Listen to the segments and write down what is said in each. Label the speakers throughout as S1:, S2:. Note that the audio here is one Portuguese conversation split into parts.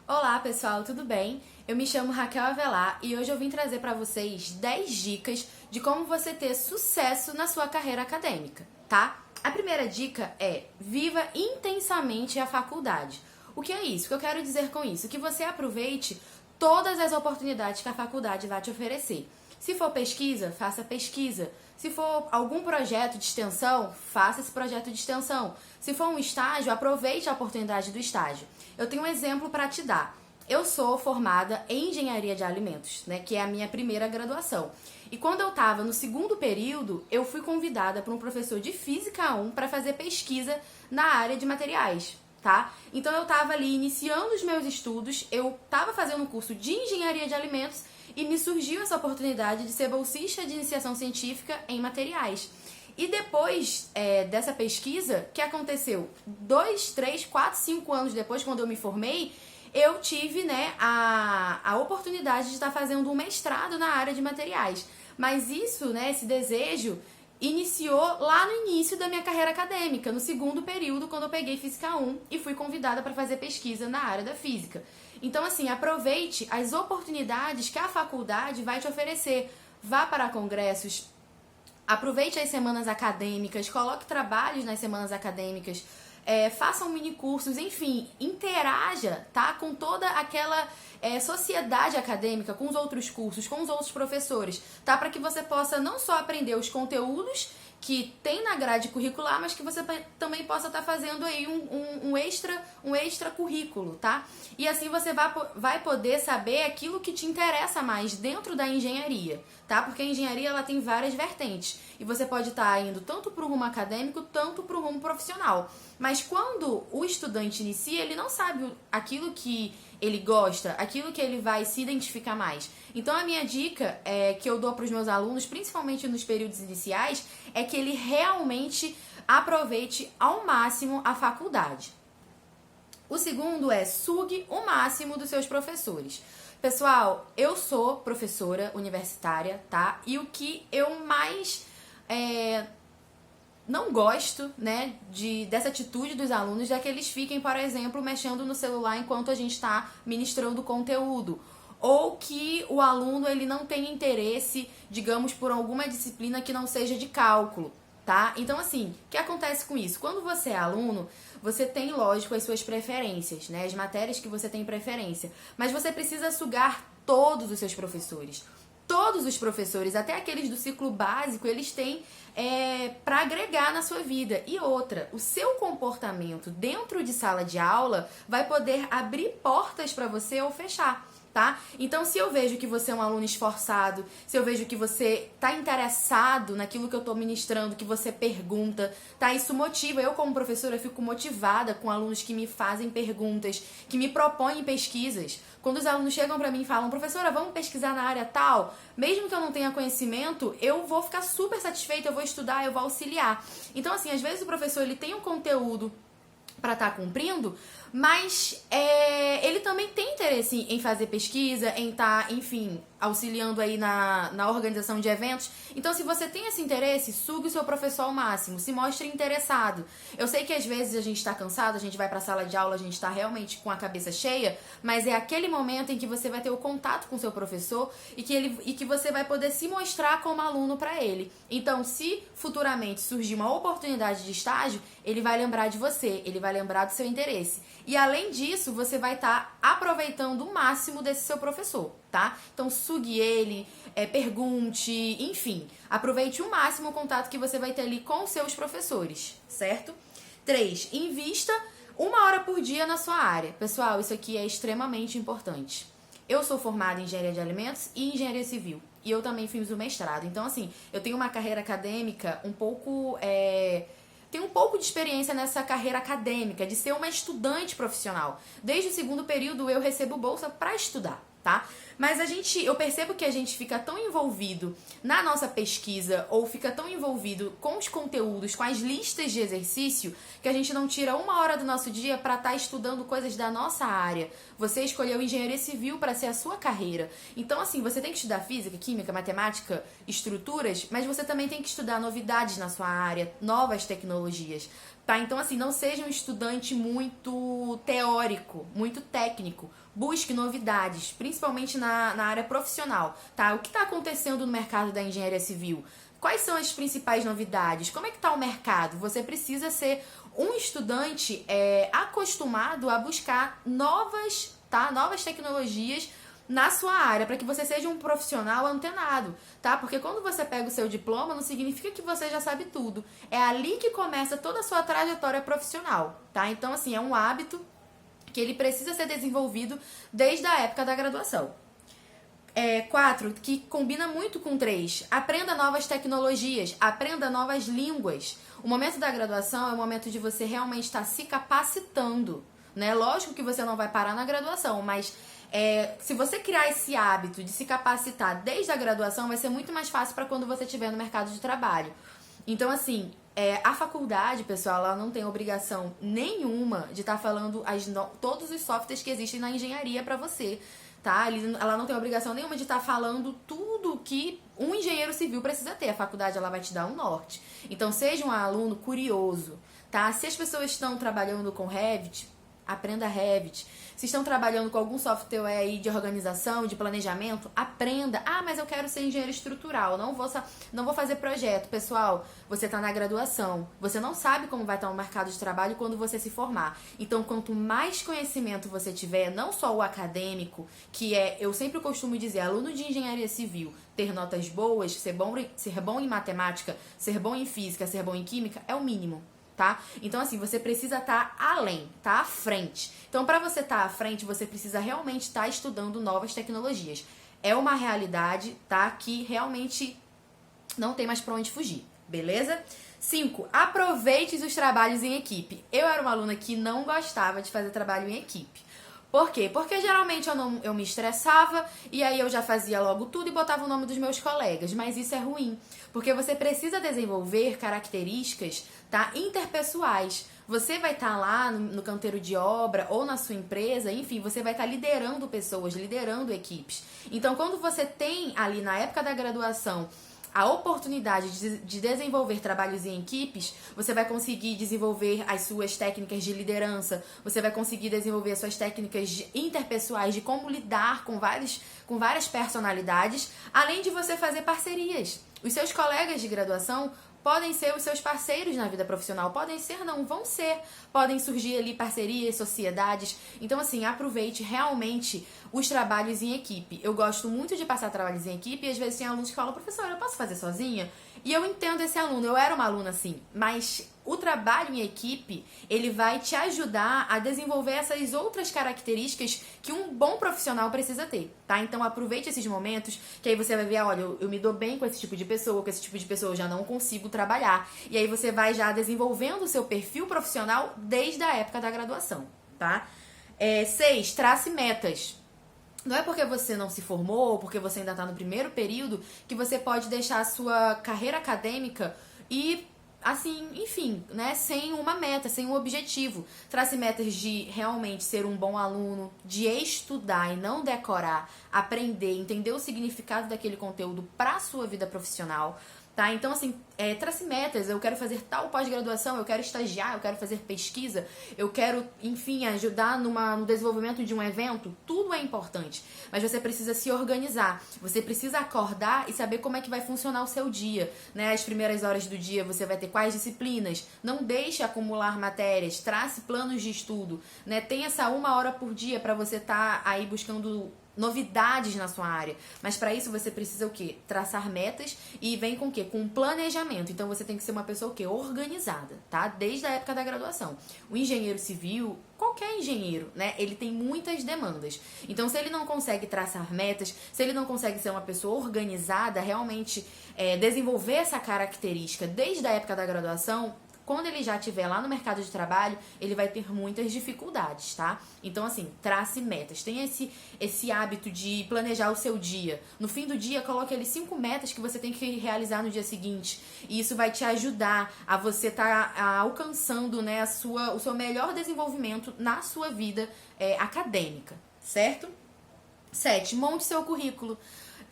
S1: Olá pessoal, tudo bem? Eu me chamo Raquel Avelar e hoje eu vim trazer para vocês 10 dicas de como você ter sucesso na sua carreira acadêmica, tá? A primeira dica é: viva intensamente a faculdade. O que é isso? O que eu quero dizer com isso? Que você aproveite todas as oportunidades que a faculdade vai te oferecer. Se for pesquisa, faça pesquisa. Se for algum projeto de extensão, faça esse projeto de extensão. Se for um estágio, aproveite a oportunidade do estágio. Eu tenho um exemplo para te dar. Eu sou formada em engenharia de alimentos, né, que é a minha primeira graduação. E quando eu estava no segundo período, eu fui convidada por um professor de Física 1 para fazer pesquisa na área de materiais, tá? Então eu estava ali iniciando os meus estudos, eu estava fazendo um curso de engenharia de alimentos e me surgiu essa oportunidade de ser bolsista de iniciação científica em materiais. E depois dessa pesquisa, o que aconteceu? 2, 3, 4, 5 anos depois, quando eu me formei, eu tive, né, a oportunidade de estar fazendo um mestrado na área de materiais. Mas isso, né, esse desejo, iniciou lá no início da minha carreira acadêmica, no segundo período, quando eu peguei Física 1 e fui convidada para fazer pesquisa na área da física. Então, assim, aproveite as oportunidades que a faculdade vai te oferecer. Vá para congressos, aproveite as semanas acadêmicas, coloque trabalhos nas semanas acadêmicas, façam mini cursos, enfim, interaja, tá, com toda aquela sociedade acadêmica, com os outros cursos, com os outros professores, tá, para que você possa não só aprender os conteúdos que tem na grade curricular, mas que você também possa estar fazendo aí um extra currículo, tá? E assim você vai poder saber aquilo que te interessa mais dentro da engenharia, tá? Porque a engenharia ela tem várias vertentes e você pode estar indo tanto para o rumo acadêmico, tanto para o rumo profissional. Mas quando o estudante inicia, ele não sabe aquilo que ele gosta, aquilo que ele vai se identificar mais. Então a minha dica que eu dou para os meus alunos, principalmente nos períodos iniciais, é que ele realmente aproveite ao máximo a faculdade. O segundo é: sugue o máximo dos seus professores. Pessoal, eu sou professora universitária, tá? E o que eu mais não gosto, né, dessa atitude dos alunos é que eles fiquem, por exemplo, mexendo no celular enquanto a gente está ministrando conteúdo. Ou que o aluno ele não tenha interesse, digamos, por alguma disciplina que não seja de cálculo, tá? Então, assim, o que acontece com isso? Quando você é aluno, você tem, lógico, as suas preferências, né? As matérias que você tem preferência. Mas você precisa sugar todos os seus professores. Todos os professores, até aqueles do ciclo básico, eles têm para agregar na sua vida. E outra, o seu comportamento dentro de sala de aula vai poder abrir portas para você ou fechar. Tá? Então, se eu vejo que você é um aluno esforçado, se eu vejo que você está interessado naquilo que eu estou ministrando, que você pergunta, tá? Isso motiva. Eu, como professora, fico motivada com alunos que me fazem perguntas, que me propõem pesquisas. Quando os alunos chegam para mim e falam: professora, vamos pesquisar na área tal, mesmo que eu não tenha conhecimento, eu vou ficar super satisfeita, eu vou estudar, eu vou auxiliar. Então, assim, às vezes o professor ele tem um conteúdo para estar cumprindo, mas ele também tem interesse em fazer pesquisa, em estar, enfim, auxiliando aí na organização de eventos. Então, se você tem esse interesse, sugue o seu professor ao máximo, se mostre interessado. Eu sei que às vezes a gente está cansado, a gente vai para a sala de aula, a gente está realmente com a cabeça cheia, mas é aquele momento em que você vai ter o contato com o seu professor e que você vai poder se mostrar como aluno para ele. Então, se futuramente surgir uma oportunidade de estágio, ele vai lembrar de você, ele vai lembrar do seu interesse. E além disso, você vai estar aproveitando o máximo desse seu professor, tá? Então sugue ele, pergunte, enfim, aproveite o máximo o contato que você vai ter ali com os seus professores, certo? 3. Invista 1 hora por dia na sua área. Pessoal, isso aqui é extremamente importante. Eu sou formada em engenharia de alimentos e engenharia civil. E eu também fiz o mestrado. Então, assim, eu tenho uma carreira acadêmica um pouco... Tenho um pouco de experiência nessa carreira acadêmica, de ser uma estudante profissional. Desde o segundo período eu recebo bolsa para estudar, tá? Mas eu percebo que a gente fica tão envolvido na nossa pesquisa ou fica tão envolvido com os conteúdos, com as listas de exercício, que a gente não tira 1 hora do nosso dia para estar estudando coisas da nossa área. Você escolheu engenharia civil para ser a sua carreira. Então, assim, você tem que estudar física, química, matemática, estruturas, mas você também tem que estudar novidades na sua área, novas tecnologias, tá? Então, assim, não seja um estudante muito teórico, muito técnico. Busque novidades, principalmente na área profissional, tá? O que está acontecendo no mercado da engenharia civil? Quais são as principais novidades? Como é que está o mercado? Você precisa ser um estudante acostumado a buscar novas tecnologias na sua área, para que você seja um profissional antenado, tá? Porque quando você pega o seu diploma, não significa que você já sabe tudo. É ali que começa toda a sua trajetória profissional, tá? Então, assim, é um hábito que ele precisa ser desenvolvido desde a época da graduação. 4, que combina muito com 3, aprenda novas tecnologias, aprenda novas línguas. O momento da graduação é o momento de você realmente estar se capacitando, né? Lógico que você não vai parar na graduação, mas se você criar esse hábito de se capacitar desde a graduação, vai ser muito mais fácil para quando você estiver no mercado de trabalho. Então, assim, a faculdade, pessoal, ela não tem obrigação nenhuma de estar falando todos os softwares que existem na engenharia para você, tá? Ela não tem obrigação nenhuma de estar falando tudo que um engenheiro civil precisa ter. A faculdade, ela vai te dar um norte. Então, seja um aluno curioso, tá? Se as pessoas estão trabalhando com Revit, aprenda Revit. Se estão trabalhando com algum software aí de organização, de planejamento, aprenda. Ah, mas eu quero ser engenheiro estrutural, não vou fazer projeto. Pessoal, você está na graduação. Você não sabe como vai estar o mercado de trabalho quando você se formar. Então, quanto mais conhecimento você tiver, não só o acadêmico, eu sempre costumo dizer, aluno de engenharia civil, ter notas boas, ser bom em matemática, ser bom em física, ser bom em química, é o mínimo. Tá? Então, assim, você precisa estar além, tá à frente. Então, para você estar à frente, você precisa realmente estar estudando novas tecnologias. É uma realidade, tá? Que realmente não tem mais pra onde fugir, beleza? 5, aproveite os trabalhos em equipe. Eu era uma aluna que não gostava de fazer trabalho em equipe. Por quê? Porque geralmente eu me estressava e aí eu já fazia logo tudo e botava o nome dos meus colegas. Mas isso é ruim, porque você precisa desenvolver características, tá, interpessoais. Você vai estar lá no canteiro de obra ou na sua empresa, enfim, você vai estar liderando pessoas, liderando equipes. Então, quando você tem ali na época da graduação a oportunidade de desenvolver trabalhos em equipes, você vai conseguir desenvolver as suas técnicas de liderança, você vai conseguir desenvolver as suas técnicas interpessoais de como lidar com várias personalidades, além de você fazer parcerias. Os seus colegas de graduação podem ser os seus parceiros na vida profissional, podem ser, não, vão ser, podem surgir ali parcerias, sociedades. Então, assim, aproveite realmente os trabalhos em equipe. Eu gosto muito de passar trabalhos em equipe e às vezes tem alunos que falam, professora, eu posso fazer sozinha? E eu entendo esse aluno, eu era uma aluna assim, mas o trabalho em equipe, ele vai te ajudar a desenvolver essas outras características que um bom profissional precisa ter, tá? Então aproveite esses momentos, que aí você vai ver, olha, eu me dou bem com esse tipo de pessoa, com esse tipo de pessoa eu já não consigo trabalhar. E aí você vai já desenvolvendo o seu perfil profissional desde a época da graduação, tá? 6, trace metas. Não é porque você não se formou ou porque você ainda está no primeiro período que você pode deixar a sua carreira acadêmica e, assim, enfim, né, sem uma meta, sem um objetivo. Trace metas de realmente ser um bom aluno, de estudar e não decorar, aprender, entender o significado daquele conteúdo para a sua vida profissional. Tá? Então, assim, trace metas, eu quero fazer tal pós-graduação, eu quero estagiar, eu quero fazer pesquisa, eu quero, enfim, ajudar no desenvolvimento de um evento, tudo é importante, mas você precisa se organizar, você precisa acordar e saber como é que vai funcionar o seu dia, né? As primeiras horas do dia você vai ter quais disciplinas, não deixe acumular matérias, trace planos de estudo, né? Tem essa 1 hora por dia para você estar aí buscando novidades na sua área, mas para isso você precisa o quê? Traçar metas e vem com o quê? Com um planejamento. Então você tem que ser uma pessoa o quê? Organizada, tá? Desde a época da graduação. O engenheiro civil, qualquer engenheiro, né? Ele tem muitas demandas. Então se ele não consegue traçar metas, se ele não consegue ser uma pessoa organizada, realmente desenvolver essa característica desde a época da graduação, quando ele já estiver lá no mercado de trabalho, ele vai ter muitas dificuldades, tá? Então, assim, trace metas. Tenha esse hábito de planejar o seu dia. No fim do dia, coloque ali 5 metas que você tem que realizar no dia seguinte. E isso vai te ajudar a você estar alcançando, né, o seu melhor desenvolvimento na sua vida acadêmica, certo? 7, monte seu currículo.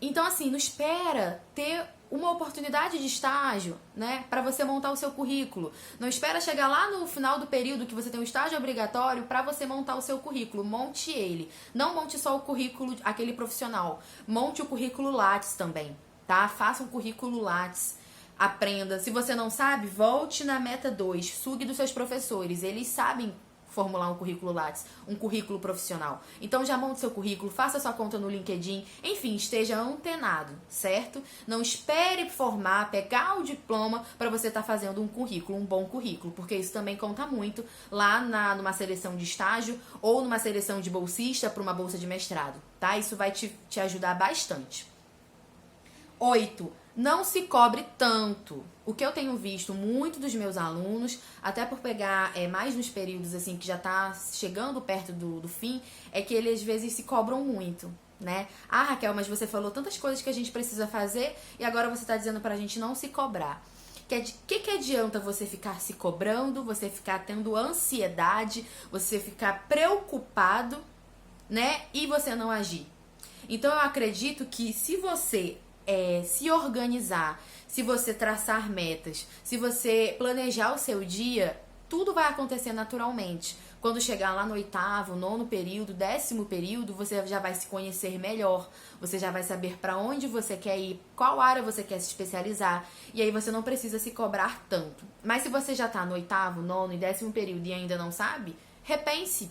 S1: Então, assim, não espera ter uma oportunidade de estágio, né, para você montar o seu currículo. Não espera chegar lá no final do período que você tem um estágio obrigatório para você montar o seu currículo. Monte ele. Não monte só o currículo, aquele profissional. Monte o currículo Lattes também, tá? Faça um currículo Lattes. Aprenda. Se você não sabe, volte na Meta 2. Sugue dos seus professores. Eles sabem formular um currículo Lattes, um currículo profissional. Então já monte seu currículo, faça sua conta no LinkedIn, enfim, esteja antenado, certo? Não espere formar, pegar o diploma para você estar fazendo um currículo, um bom currículo, porque isso também conta muito lá numa seleção de estágio ou numa seleção de bolsista para uma bolsa de mestrado, tá? Isso vai te ajudar bastante. 8. Não se cobre tanto. O que eu tenho visto muito dos meus alunos, até por pegar mais nos períodos assim que já tá chegando perto do fim, é que eles às vezes se cobram muito, né? Ah, Raquel, mas você falou tantas coisas que a gente precisa fazer e agora você tá dizendo pra gente não se cobrar. Que adianta você ficar se cobrando, você ficar tendo ansiedade, você ficar preocupado, né? E você não agir. Então eu acredito que se você se organizar, se você traçar metas, se você planejar o seu dia, tudo vai acontecer naturalmente. Quando chegar lá no 8º, 9º período, 10º período, você já vai se conhecer melhor, você já vai saber para onde você quer ir, qual área você quer se especializar, e aí você não precisa se cobrar tanto. Mas se você já está no 8º, 9º e 10º período e ainda não sabe, repense.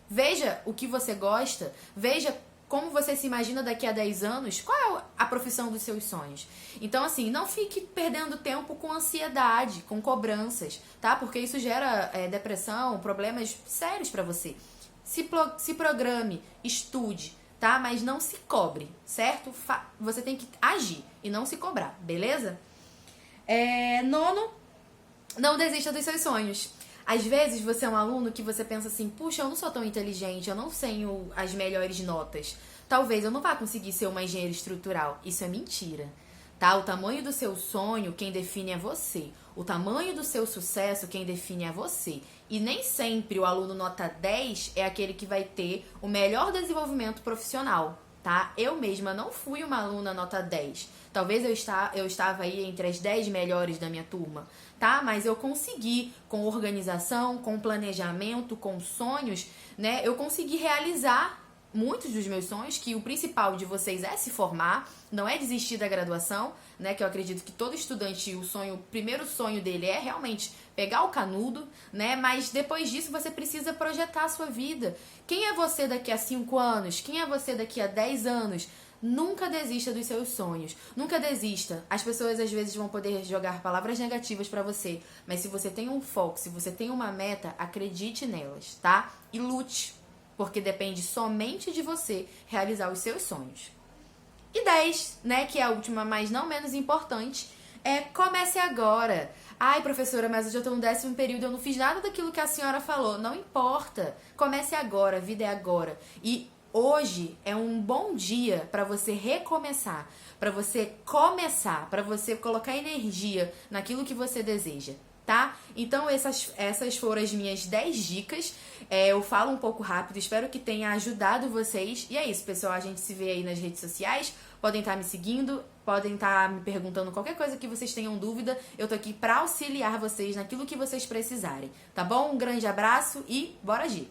S1: Veja o que você gosta, veja como você se imagina daqui a 10 anos, qual é a profissão dos seus sonhos. Então, assim, não fique perdendo tempo com ansiedade, com cobranças, tá? Porque isso gera depressão, problemas sérios pra você. Se programe, estude, tá? Mas não se cobre, certo? Você tem que agir e não se cobrar, beleza? 9, não desista dos seus sonhos. Às vezes você é um aluno que você pensa assim, puxa, eu não sou tão inteligente, eu não tenho as melhores notas. Talvez eu não vá conseguir ser uma engenheira estrutural. Isso é mentira, tá? O tamanho do seu sonho, quem define é você. O tamanho do seu sucesso, quem define é você. E nem sempre o aluno nota 10 é aquele que vai ter o melhor desenvolvimento profissional, tá? Eu mesma não fui uma aluna nota 10. Talvez eu estava aí entre as 10 melhores da minha turma, tá? Mas eu consegui, com organização, com planejamento, com sonhos, né? Eu consegui realizar muitos dos meus sonhos, que o principal de vocês é se formar, não é desistir da graduação, né? Que eu acredito que todo estudante, o primeiro sonho dele é realmente pegar o canudo, né? Mas depois disso você precisa projetar a sua vida. Quem é você daqui a 5 anos? Quem é você daqui a 10 anos? Nunca desista dos seus sonhos. Nunca desista. As pessoas às vezes vão poder jogar palavras negativas pra você, mas se você tem um foco, se você tem uma meta, acredite nelas, tá? E lute, porque depende somente de você realizar os seus sonhos. E 10, né, que é a última, mas não menos importante, comece agora. Ai, professora, mas eu já estou no 10º período, eu não fiz nada daquilo que a senhora falou. Não importa. Comece agora, a vida é agora. E hoje é um bom dia para você recomeçar, para você começar, para você colocar energia naquilo que você deseja, tá? Então essas foram as minhas 10 dicas. Eu falo um pouco rápido, espero que tenha ajudado vocês. E é isso, pessoal, a gente se vê aí nas redes sociais. Podem estar me seguindo, podem estar me perguntando qualquer coisa que vocês tenham dúvida. Eu tô aqui para auxiliar vocês naquilo que vocês precisarem, tá bom? Um grande abraço e bora agir!